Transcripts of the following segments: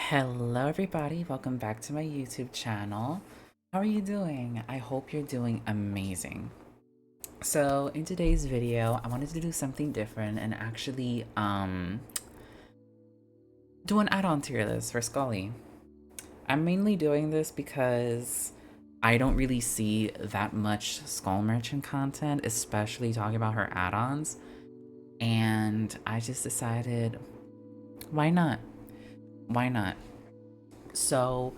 Hello everybody, welcome back to my YouTube channel. How are you doing? I hope you're doing amazing. So in today's video, I wanted to do something different and actually do an add-on tier list for Scully. I'm mainly doing this because I don't really see that much Skull Merchant content, especially talking about her add-ons. And I just decided, why not? Why not? So,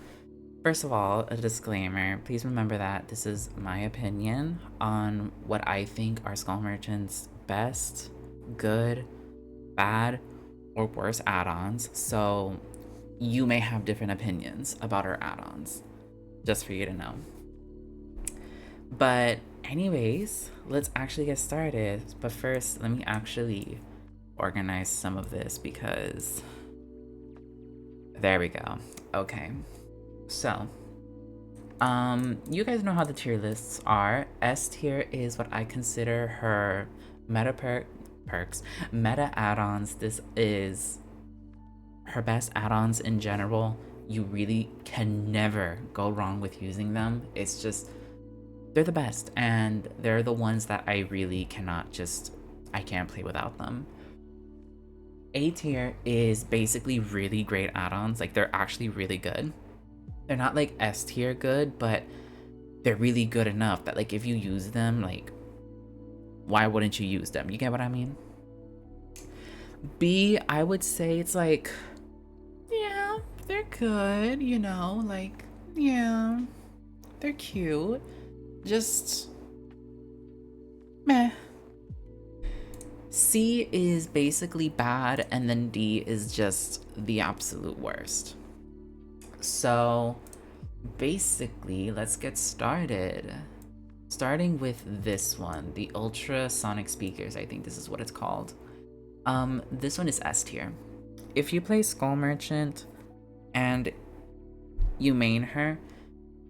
first of all, a disclaimer. Please remember that this is my opinion on what I think are Skull Merchant's best, good, bad, or worst add-ons. So, you may have different opinions about our add-ons, just for you to know. But anyways, let's actually get started. But first, let me actually organize some of this because there we go. Okay. So, you guys know how the tier lists are. S tier is what I consider her meta meta add-ons. This is her best add-ons in general. You really can never go wrong with using them. It's just, they're the best, and they're the ones that I really I can't play without them. A tier is basically really great add-ons. Like, they're actually really good. They're not like S tier good, but they're really good enough that like if you use them, like why wouldn't you use them? You get what I mean? B, I would say it's like, yeah, they're good, you know, like, yeah, they're cute. Just meh. C is basically bad, and then D is just the absolute worst. So basically, let's get started. Starting with this one, the ultrasonic speakers, I think this is what it's called. This one is S tier. If you play Skull Merchant and you main her,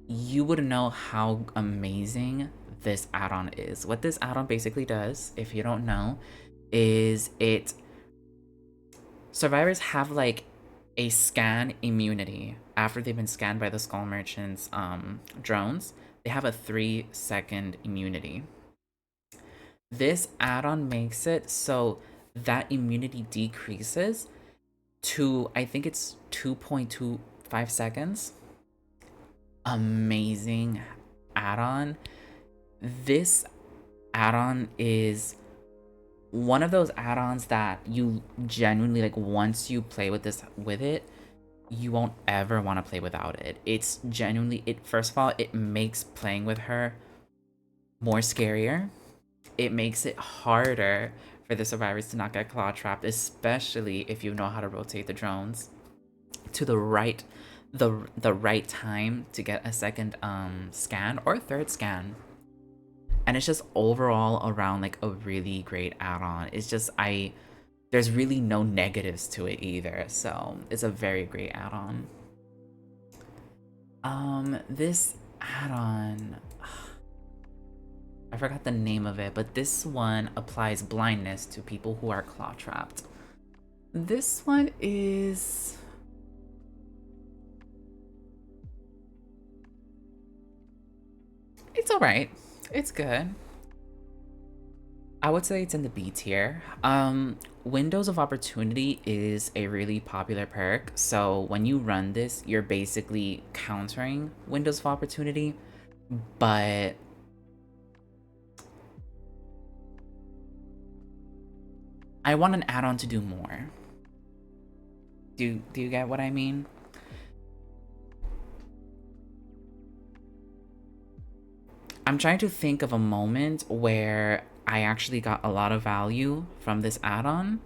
you would know how amazing this add-on is. What this add-on basically does, if you don't know, is survivors have like a scan immunity after they've been scanned by the Skull Merchant's drones. They have a 3-second immunity. This add-on makes it so that immunity decreases to, I think it's 2.25 seconds. Amazing add-on. This add-on is one of those add-ons that you genuinely, like, once you play with it, you won't ever want to play without it. It's genuinely, first of all, it makes playing with her more scarier. It makes it harder for the survivors to not get claw trapped, especially if you know how to rotate the drones to the right time to get a second scan or third scan. And it's just overall around like a really great add-on. It's just, there's really no negatives to it either, so it's a very great add-on. This add-on, I forgot the name of it, but this one applies blindness to people who are claw trapped. This one is, it's alright. It's good. I would say it's in the B tier. Windows of Opportunity is a really popular perk, so when you run this, you're basically countering Windows of Opportunity, but I want an add-on to do more. Do you get what I mean? I'm trying to think of a moment where I actually got a lot of value from this add-on,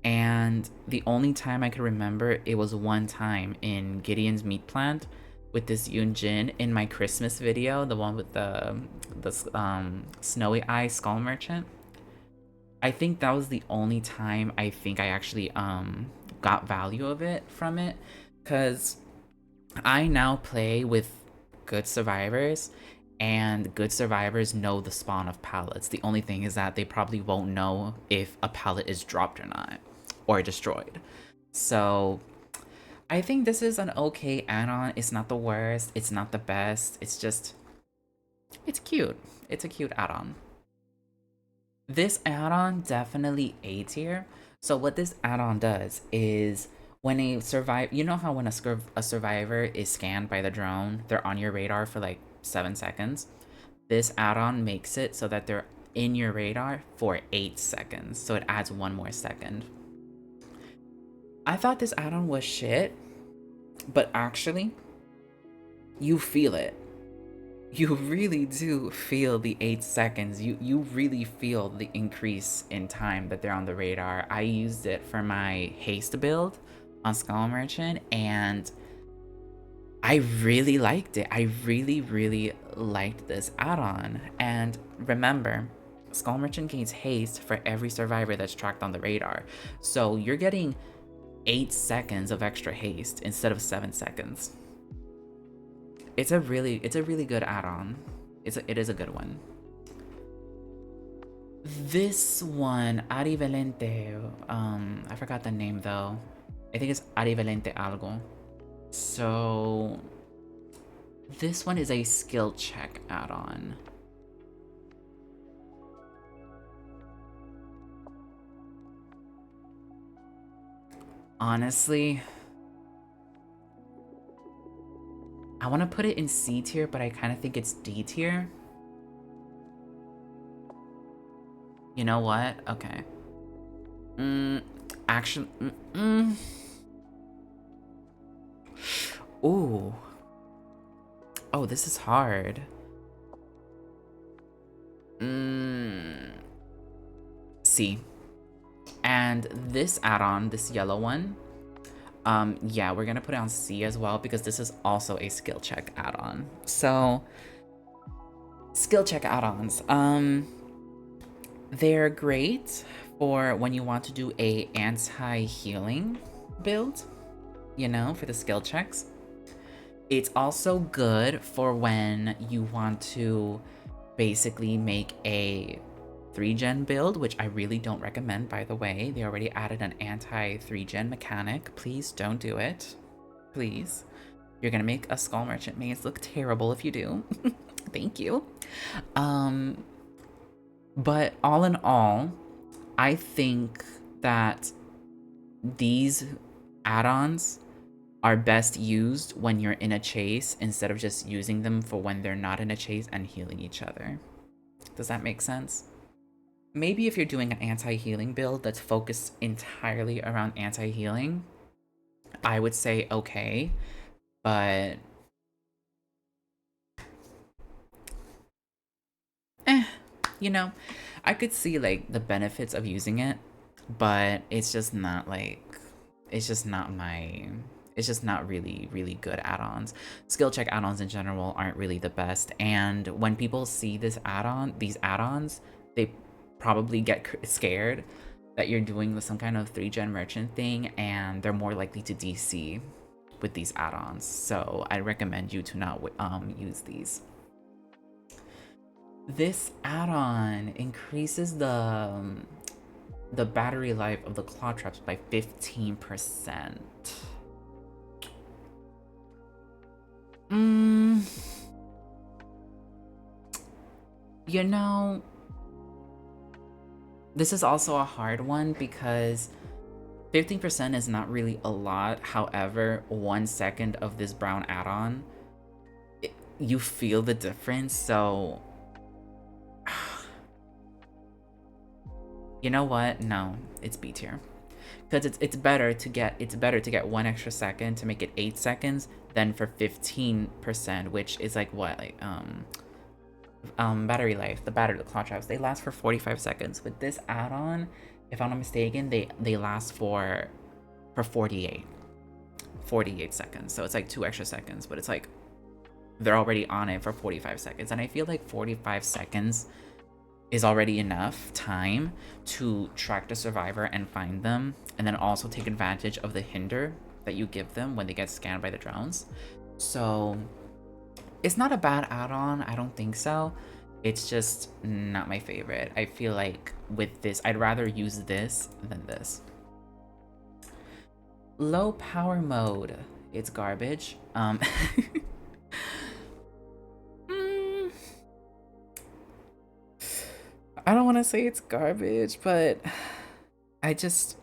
and the only time I could remember, it was one time in Gideon's Meat Plant with this Yoonjin in my Christmas video, the one with the snowy eye Skull Merchant. I think that was the only time I think I actually got value of it from it, because I now play with good survivors, and good survivors know the spawn of pallets. The only thing is that they probably won't know if a pallet is dropped or not, or destroyed. So I think this is an okay add-on. It's not the worst. It's not the best. It's just, it's cute. It's a cute add-on. This add-on definitely A tier. So what this add-on does is when a you know how when a survivor is scanned by the drone, they're on your radar for like 7 seconds. This add-on makes it so that they're in your radar for 8 seconds. So it adds 1 more second. I thought this add-on was shit, but actually, you feel it. You really do feel the 8 seconds. You really feel the increase in time that they're on the radar. I used it for my haste build on Skull Merchant, and I really liked it. I really liked this add-on. And remember, Skull Merchant gains haste for every survivor that's tracked on the radar. So you're getting 8 seconds of extra haste instead of 7 seconds. It's a really good add-on. It is a good one. This one, Arivelente, I forgot the name though. I think it's Arivelente algo. So this one is a skill check add-on. Honestly, I want to put it in C tier, but I kind of think it's D tier. You know what? Okay. Actually, ooh. Oh, this is hard. C. And this add-on, this yellow one, yeah, we're gonna put it on C as well because this is also a skill check add-on. So, skill check add-ons. They're great for when you want to do a anti-healing build, you know, for the skill checks. It's also good for when you want to basically make a 3-gen build, which I really don't recommend, by the way. They already added an anti-3-gen mechanic. Please don't do it. Please. You're gonna make a Skull Merchant maze look terrible if you do. Thank you. But all in all, I think that these add-ons are best used when you're in a chase instead of just using them for when they're not in a chase and healing each other. Does that make sense? Maybe if you're doing an anti-healing build that's focused entirely around anti-healing, I would say okay, but you know, I could see like the benefits of using it, but it's just not like, it's just not really good add-ons. Skill check add-ons in general aren't really the best, and when people see these add-ons, they probably get scared that you're doing some kind of 3-gen merchant thing, and they're more likely to DC with these add-ons. So I recommend you to not use these. This add-on increases the battery life of the claw traps by 15%. You know, this is also a hard one because 15% is not really a lot. However, 1 second of this brown add-on, you feel the difference. So, you know what? No, it's B tier. Because it's better to get 1 extra second to make it 8 seconds than for 15%, which is like what, like battery life. The claw traps, they last for 45 seconds. With this add-on, if I'm not mistaken, they last for 48 seconds. So it's like 2 extra seconds, but it's like they're already on it for 45 seconds. And I feel like 45 seconds is already enough time to track the survivor and find them, and then also take advantage of the hinder that you give them when they get scanned by the drones. So it's not a bad add-on, I don't think so. It's just not my favorite. I feel like with this, I'd rather use this than this. Low power mode. It's garbage. mm, I don't want to say it's garbage, but I just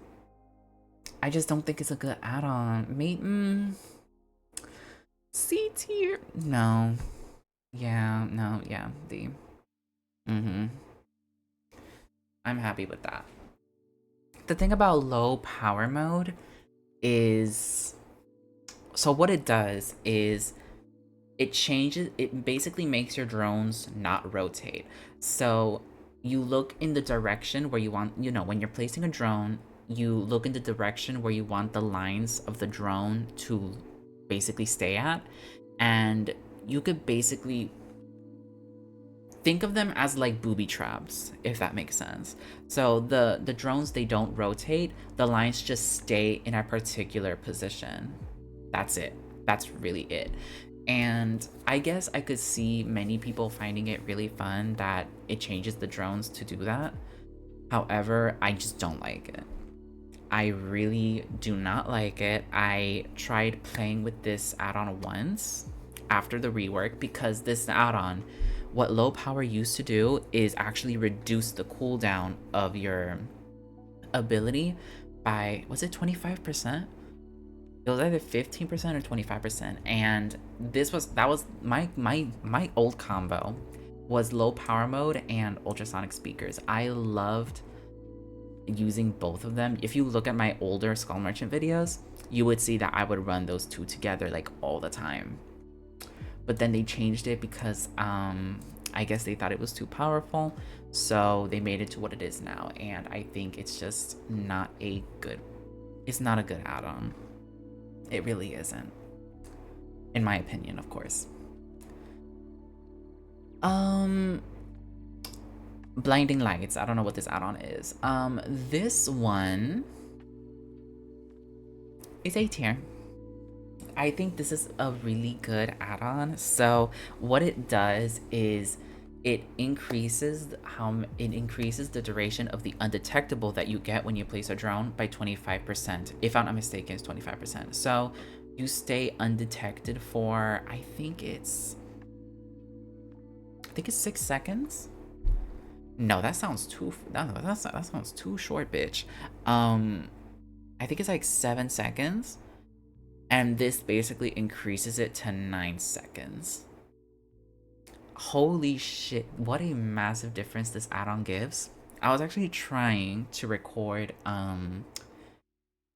don't think it's a good add-on. C tier. No. Yeah, no, yeah. Mm-hmm. I'm happy with that. The thing about low power mode is, so what it does is it basically makes your drones not rotate. So you look in the direction where you want, when you're placing a drone, you look in the direction where you want the lines of the drone to basically stay at. And you could basically think of them as like booby traps, if that makes sense. So the drones, they don't rotate, the lines just stay in a particular position. That's it. That's really it. And I guess I could see many people finding it really fun that it changes the drones to do that. However, I just don't like it. I really do not like it. I tried playing with this add-on once after the rework, because this add-on, what low power used to do is actually reduce the cooldown of your ability by, was it 25%? It was either 15% or 25%. And that was my old combo was low power mode and ultrasonic speakers. I loved using both of them. If you look at my older Skull Merchant videos, you would see that I would run those two together like all the time. But then they changed it because I guess they thought it was too powerful, so they made it to what it is now. And I think it's just not a good add-on. It really isn't, in my opinion, of course. Blinding lights. I don't know what this add-on is. This one is A tier. I think this is a really good add-on. So what it does is it increases the duration of the undetectable that you get when you place a drone by 25%. If I'm not mistaken, it's 25%. So you stay undetected for, I think it's 6 seconds. No, that sounds too that sounds too short, bitch. I think it's like 7 seconds. And this basically increases it to 9 seconds. Holy shit, what a massive difference this add-on gives. I was actually trying to record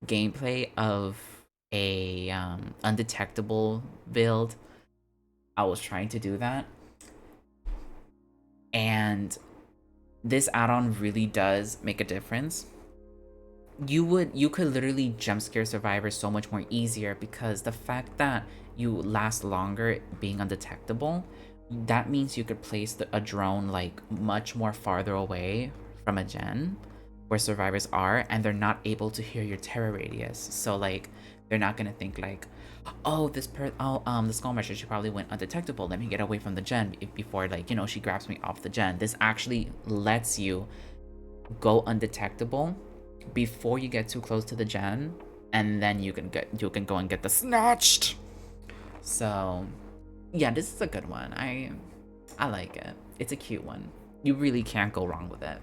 gameplay of a undetectable build. I was trying to do that. And this add-on really does make a difference. You could literally jump scare survivors so much more easier, because the fact that you last longer being undetectable, that means you could place a drone like much more farther away from a gen where survivors are, and they're not able to hear your terror radius. So like they're not gonna think like, oh, the Skull Merchant, she probably went undetectable, let me get away from the gen before, like, she grabs me off the gen. This actually lets you go undetectable before you get too close to the gen, and then you can go and get the snatched. So yeah, this is a good one. I like it. It's a cute one. You really can't go wrong with it.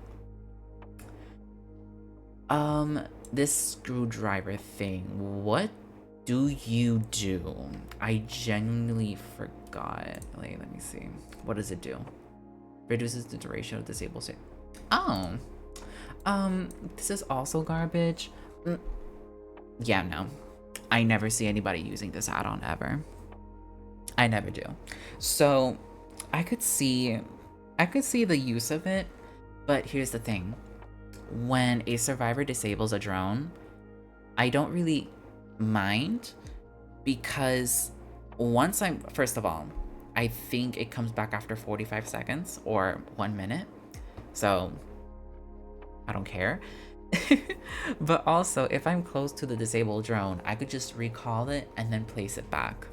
This screwdriver thing, what do you do? I genuinely forgot. Like, let me see. What does it do? Reduces the duration of disabled state. Oh. This is also garbage. Yeah, no. I never see anybody using this add-on ever. I never do. So I could see the use of it, but here's the thing. When a survivor disables a drone, I don't really mind, because first of all, I think it comes back after 45 seconds or 1 minute. So I don't care. But also, if I'm close to the disabled drone, I could just recall it and then place it back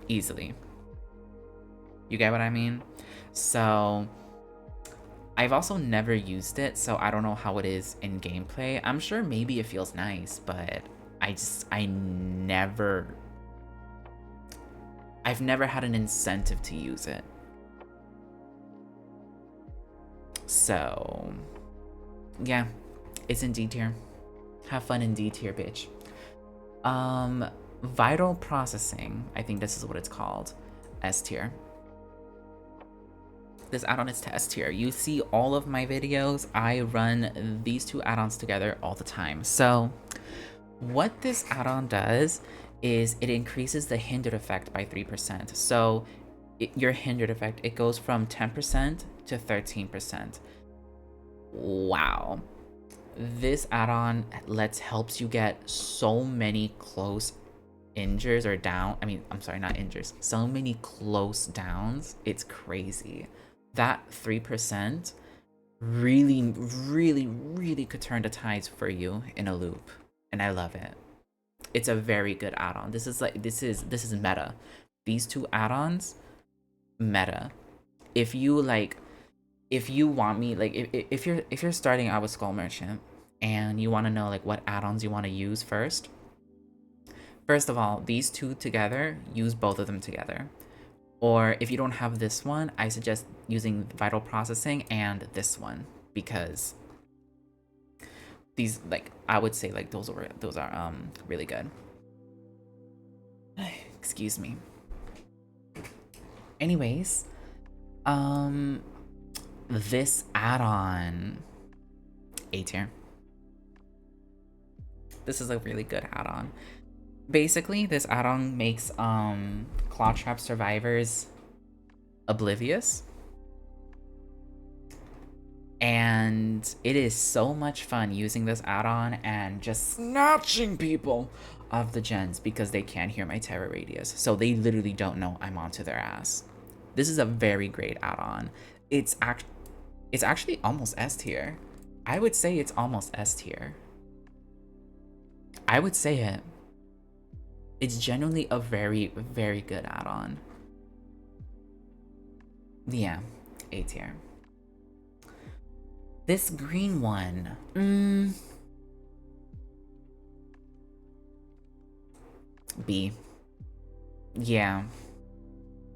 easily. You get what I mean? So I've also never used it, so I don't know how it is in gameplay. I'm sure maybe it feels nice, but I've never had an incentive to use it. So, yeah, it's in D tier. Have fun in D tier, bitch. Vital processing. I think this is what it's called. S tier. This add-on is to S tier. You see all of my videos. I run these two add-ons together all the time. So, what this add-on does is it increases the hindered effect by 3%. So your hindered effect, it goes from 10% to 13%. Wow. This add-on helps you get so many close injures or down. I mean, I'm sorry, not injures. So many close downs. It's crazy. That 3% really, really, really could turn the tides for you in a loop. And I love it. It's a very good add-on. This is meta. These two add-ons, meta. If you want me, like if you're starting out with Skull Merchant and you want to know like what add-ons you want to use first of all, these two together, use both of them together. Or if you don't have this one, I suggest using Vital Processing and this one, because these, like, I would say like those are really good. Excuse me. Anyways, this add-on, A tier. This is a really good add-on. Basically, this add-on makes Claw Trap survivors oblivious. And it is so much fun using this add-on and just snatching people off the gens because they can't hear my terror radius. So they literally don't know I'm onto their ass. This is a very great add-on. It's actually almost S tier. I would say it's almost S tier. I would say it. It's genuinely a very, very good add-on. Yeah, A tier. This green one, B. Yeah,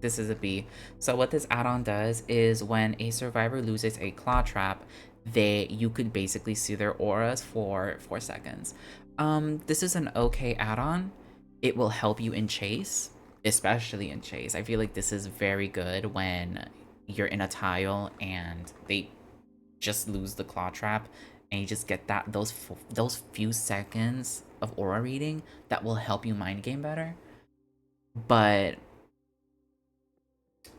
this is a B. So what this add-on does is when a survivor loses a claw trap, you could basically see their auras for 4 seconds. This is an okay add-on. It will help you in chase, especially in chase. I feel like this is very good when you're in a tile and they just lose the claw trap and you just get those few seconds of aura reading that will help you mind game better. But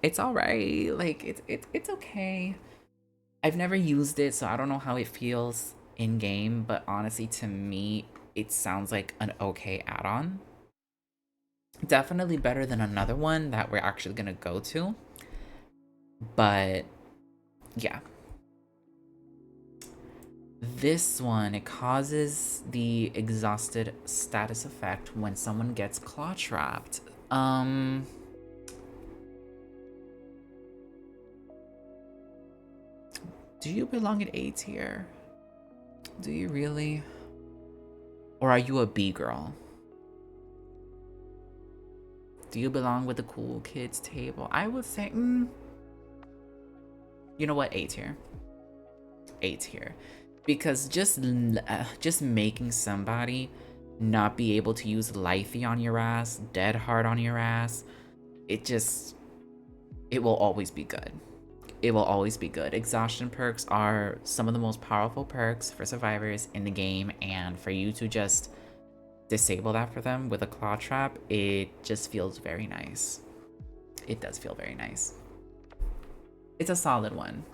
it's all right. Like it's okay. I've never used it, so I don't know how it feels in game, but honestly to me it sounds like an okay add-on. Definitely better than another one that we're actually gonna go to. But yeah. This one, it causes the exhausted status effect when someone gets claw trapped. Do you belong in A tier? Do you really? Or are you a B girl? Do you belong with the cool kids table? I would say, you know what, A tier. A tier. Because just making somebody not be able to use Lithy on your ass, Dead Heart on your ass, it will always be good. It will always be good. Exhaustion perks are some of the most powerful perks for survivors in the game, and for you to just disable that for them with a claw trap, it just feels very nice. It does feel very nice. It's a solid one.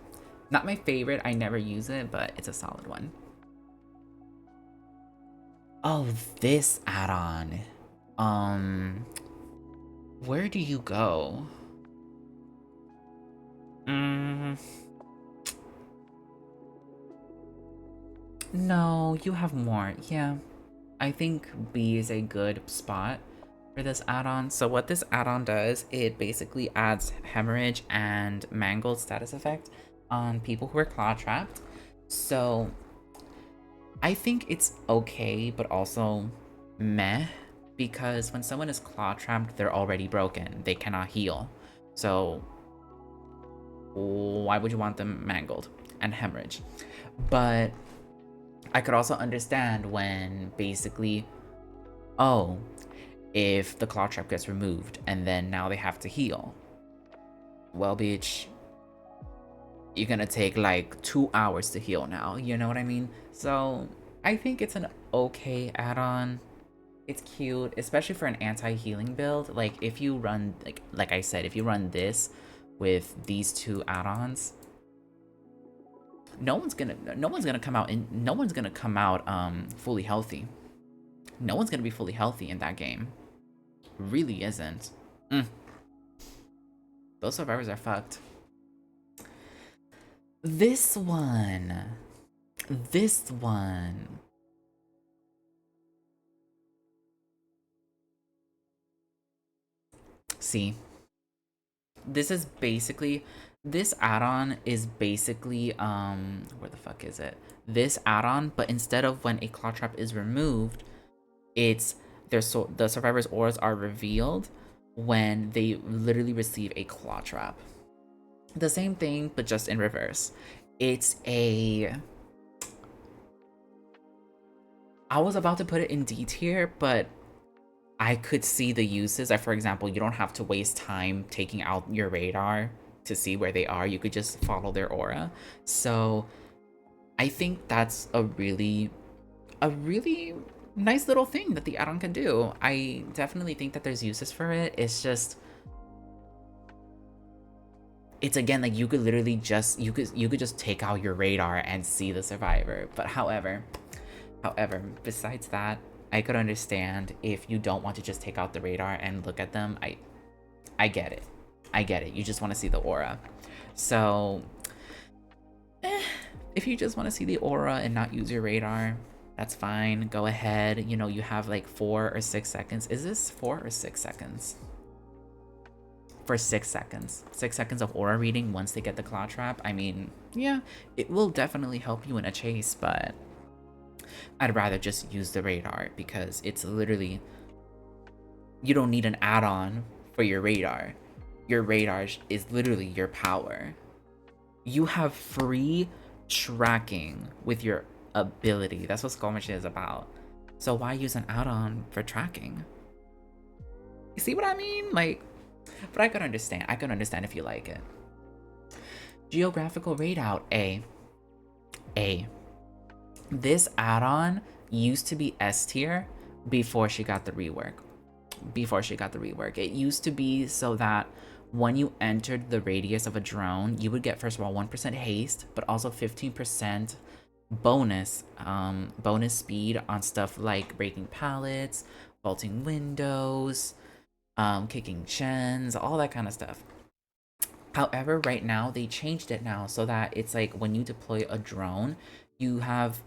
Not my favorite, I never use it, but it's a solid one. Oh, this add-on. Where do you go? No, you have more. Yeah, I think B is a good spot for this add-on. So what this add-on does, it basically adds hemorrhage and mangled status effect on people who are claw trapped. So I think it's okay, but also meh, because when someone is claw trapped, they're already broken. They cannot heal. So why would you want them mangled and hemorrhage? But I could also understand when basically, oh, if the claw trap gets removed and then now they have to heal. Well, bitch, you're gonna take like 2 hours to heal now, you know what I mean? So I think it's an okay add-on. It's cute, especially for an anti-healing build. Like if you run, like I said, if you run this with these 2 add-ons, no one's gonna come out fully healthy. No one's gonna be fully healthy in that game. Really isn't. Those survivors are fucked. This one. See, this add-on is basically where the fuck is it? This add-on, but instead of when a claw trap is removed, it's the survivor's auras are revealed when they literally receive a claw trap. The same thing, but just in reverse. I was about to put it in D tier, but I could see the uses. Like, for example, you don't have to waste time taking out your radar to see where they are. You could just follow their aura. So I think that's a really nice little thing that the add-on can do. I definitely think that there's uses for it. It's just, it's again like you could literally just you could just take out your radar and see the survivor. But however, besides that, I could understand if you don't want to just take out the radar and look at them. I get it. You just want to see the aura. So if you just want to see the aura and not use your radar, that's fine. Go ahead. You know, you have like 4 or 6 seconds. Is this 4 or 6 seconds? For 6 seconds. 6 seconds of aura reading once they get the claw trap. I mean, yeah, it will definitely help you in a chase, but I'd rather just use the radar because it's literally, you don't need an add-on for your radar. Your radar is literally your power. You have free tracking with your ability. That's what Skull Machine is about. So why use an add-on for tracking? You see what I mean? Like, but I can understand. I can understand if you like it. Geographical Readout A. This add-on used to be S tier before she got the rework. It used to be so that when you entered the radius of a drone, you would get, first of all, 1% haste, but also 15% bonus speed on stuff like breaking pallets, vaulting windows, kicking chins, all that kind of stuff. However, right now they changed it now so that it's like when you deploy a drone, you have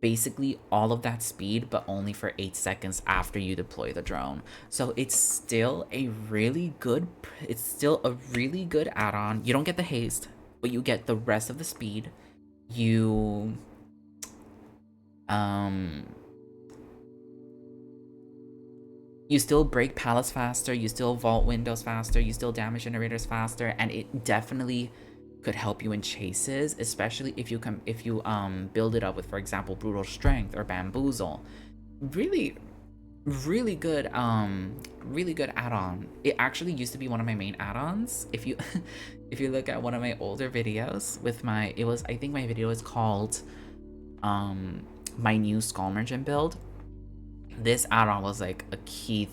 basically all of that speed, but only for 8 seconds after you deploy the drone. So it's still a really good add-on. You don't get the haste, but you get the rest of the speed. You still break pallets faster, you still vault windows faster, you still damage generators faster, and it definitely could help you in chases, especially if you build it up with, for example, brutal strength or bamboozle. Really good add-on. It actually used to be one of my main add-ons. If you look at one of my older videos with I think my video is called my new Skull Merchant build. This add-on was like a key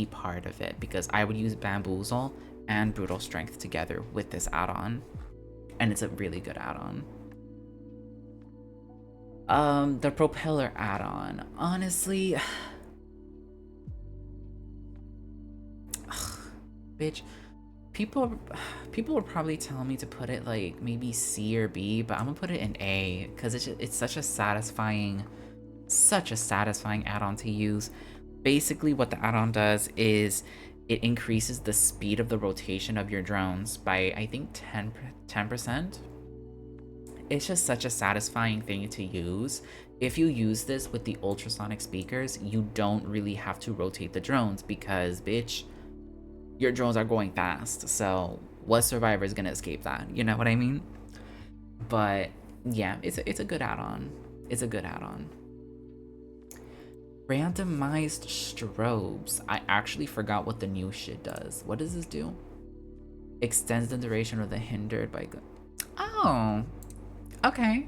part of it because I would use bamboozle and brutal strength together with this add-on, and it's a really good add-on. The propeller add-on, honestly, bitch, people would probably tell me to put it like maybe C or B, but I'm gonna put it in A because it's such a satisfying add-on to use. Basically what the add-on does is it increases the speed of the rotation of your drones by, I think, 10%. It's just such a satisfying thing to use. If you use this with the ultrasonic speakers, you don't really have to rotate the drones because, bitch, your drones are going fast. So what survivor is gonna escape that? You know what I mean? But yeah, it's a good add-on. It's a good add-on. Randomized strobes. I actually forgot what the new shit does. What does this do? Extends the duration of the hindered by... Oh, okay.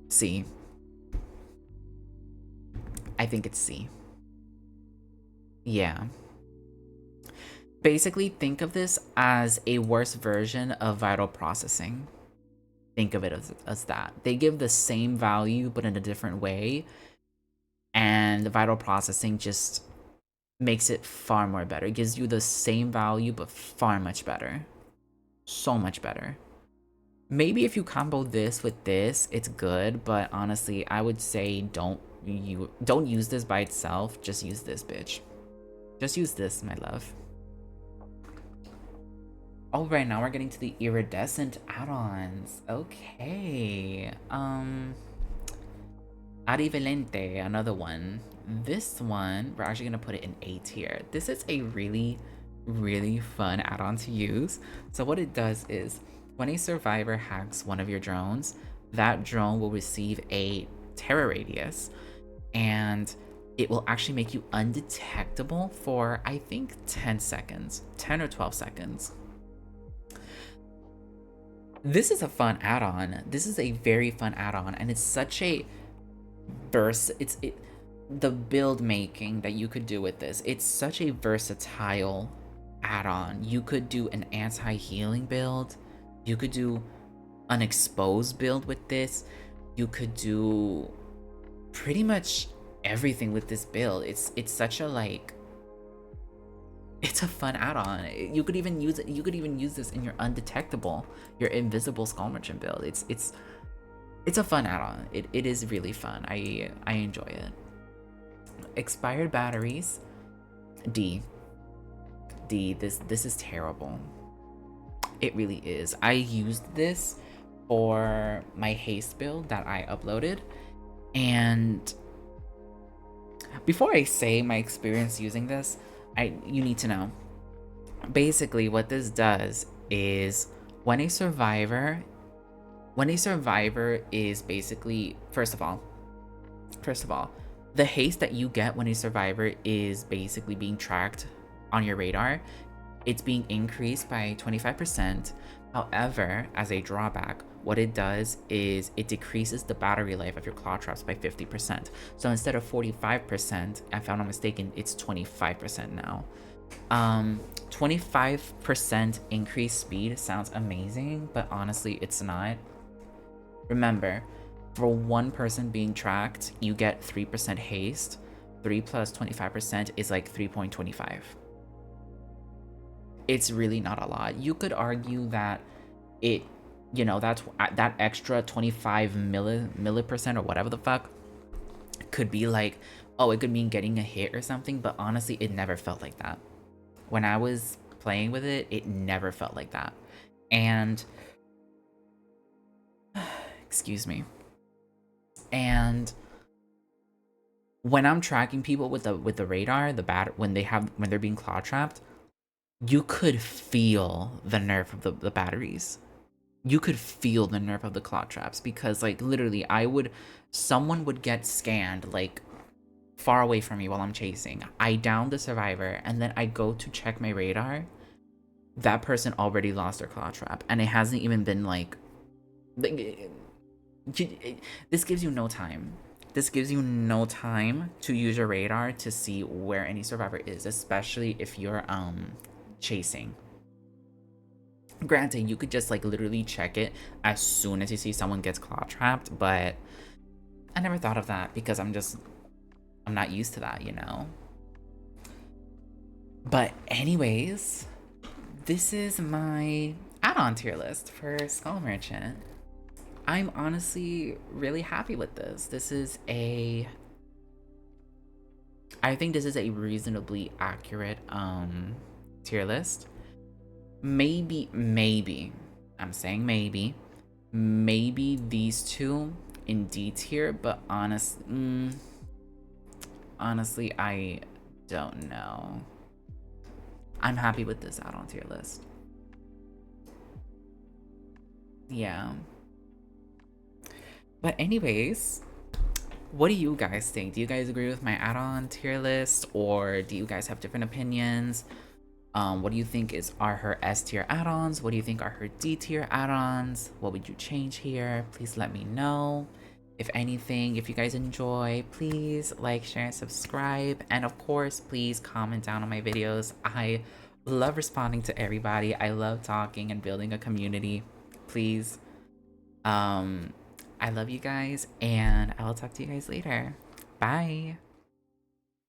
C. I think it's C. Yeah. Basically, think of this as a worse version of vital processing. Think of it as that. They give the same value, but in a different way. And the vital processing just makes it far more better. It gives you the same value, but far much better. So much better. Maybe if you combo this with this, it's good, but honestly, I would say don't use this by itself. Just use this, bitch. Just use this, my love. All right, now we're getting to the iridescent add-ons. Okay. Arrivalente, another one. This one, we're actually gonna put it in A tier. This is a really, really fun add-on to use. So what it does is, when a survivor hacks one of your drones, that drone will receive a terror radius, and it will actually make you undetectable for, I think, 10 seconds. 10 or 12 seconds. This is a fun add-on. This is a very fun add-on, and it's such a the build making that you could do with this. It's such a versatile add-on. You could do an anti-healing build. You could do an exposed build with this. You could do pretty much everything with this build. It's such a it's a fun add-on. You could even use it. You could even use this in your undetectable, your invisible skull merchant build. It's a fun add-on. It is really fun. I enjoy it. Expired batteries. D. This is terrible. It really is. I used this for my haste build that I uploaded, and before I say my experience using this, you need to know. Basically, what this does is when a survivor is basically, first of all, the haste that you get when a survivor is basically being tracked on your radar, it's being increased by 25%. However, as a drawback, what it does is it decreases the battery life of your claw traps by 50%. So instead of 45%, if I'm not mistaken, it's 25% now. 25% increased speed sounds amazing, but honestly, it's not. Remember, for one person being tracked, you get 3% haste. 3 plus 25% is like 3.25. It's really not a lot. You could argue that that extra 25 millipercent or whatever the fuck could be like, oh, it could mean getting a hit or something, but honestly, it never felt like that. When I was playing with it, it never felt like that. And excuse me. And when I'm tracking people with the radar, when they're being claw trapped, you could feel the nerf of the batteries. You could feel the nerf of the claw traps, because like literally someone would get scanned like far away from me while I'm chasing. I down the survivor, and then I go to check my radar. That person already lost their claw trap, and it hasn't even been like this gives you no time. This gives you no time to use your radar to see where any survivor is, especially if you're chasing. Granted, you could just like literally check it as soon as you see someone gets claw trapped, but I never thought of that because I'm not used to that, you know? But anyways, this is my add-on tier list for Skull Merchant. I'm honestly really happy with this. This is a I think this is a reasonably accurate tier list. Maybe, I'm saying maybe these two in D tier, but honestly, I don't know. I'm happy with this add-on tier list. Yeah. But anyways, what do you guys think? Do you guys agree with my add-on tier list, or do you guys have different opinions? What do you think are her S tier add-ons? What do you think are her D tier add-ons? What would you change here? Please let me know. If anything, if you guys enjoy, please like, share, and subscribe. And of course, please comment down on my videos. I love responding to everybody. I love talking and building a community. Please. I love you guys, and I will talk to you guys later. Bye.